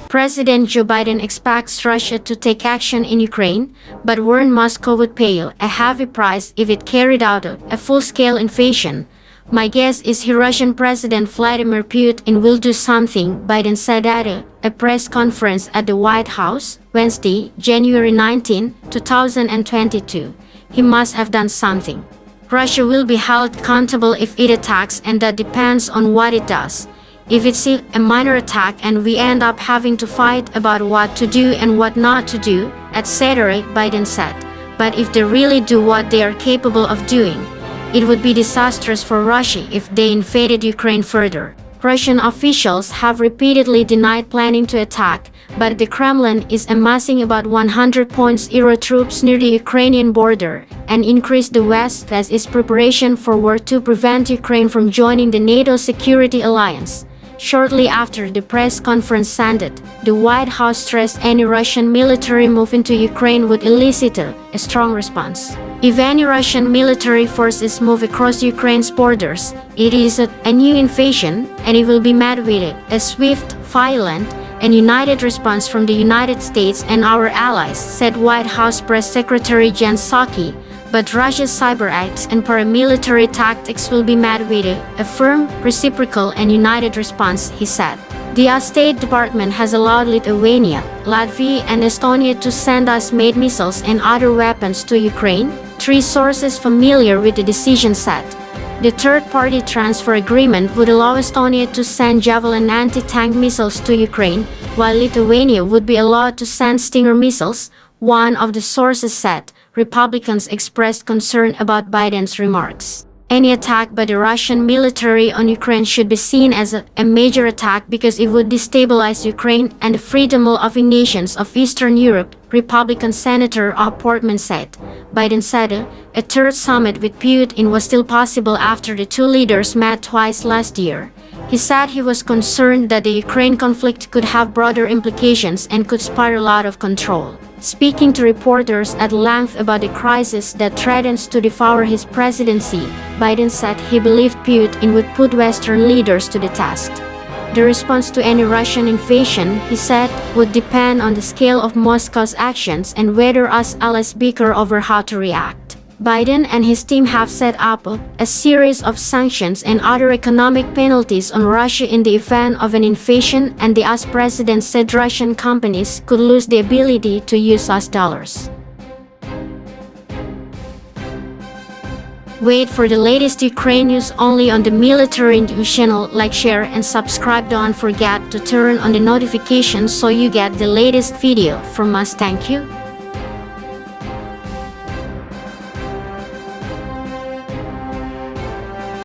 President Joe Biden expects Russia to take action in Ukraine, but warned Moscow would pay a heavy price if it carried out a full-scale invasion. My guess is Russian President Vladimir Putin will do something, Biden said at a press conference at the White House, Wednesday, January 19, 2022. He must have done something. Russia will be held accountable if it attacks, and that depends on what it does. If it's a minor attack and we end up having to fight about what to do and what not to do, etc., Biden said. But if they really do what they are capable of doing, it would be disastrous for Russia if they invaded Ukraine further. Russian officials have repeatedly denied planning to attack, but the Kremlin is amassing about 100,000 troops near the Ukrainian border and increased the West as its preparation for war to prevent Ukraine from joining the NATO security alliance. Shortly after the press conference ended, the White House stressed any Russian military move into Ukraine would elicit a strong response. If any Russian military forces move across Ukraine's borders, it is a new invasion, and it will be met with a swift, violent, and united response from the United States and our allies, said White House Press Secretary Jen Psaki. But Russia's cyber acts and paramilitary tactics will be met with a firm, reciprocal, and united response, he said. The State Department has allowed Lithuania, Latvia, and Estonia to send US-made missiles and other weapons to Ukraine, three sources familiar with the decision said. The third-party transfer agreement would allow Estonia to send Javelin anti-tank missiles to Ukraine, while Lithuania would be allowed to send Stinger missiles, one of the sources said. Republicans expressed concern about Biden's remarks. Any attack by the Russian military on Ukraine should be seen as a major attack because it would destabilize Ukraine and the freedom of the nations of Eastern Europe, Republican Senator Rob Portman said. Biden said a third summit with Putin was still possible after the two leaders met twice last year. He said he was concerned that the Ukraine conflict could have broader implications and could spiral out of control. Speaking to reporters at length about the crisis that threatens to devour his presidency, Biden said he believed Putin would put Western leaders to the test. The response to any Russian invasion, he said, would depend on the scale of Moscow's actions and whether us allies bicker over how to react. Biden and his team have set up a series of sanctions and other economic penalties on Russia in the event of an invasion, and the US president said Russian companies could lose the ability to use US dollars. Wait for the latest Ukraine news only on the Military News channel. Like, share, and subscribe. Don't forget to turn on the notifications so you get the latest video from us. Thank you.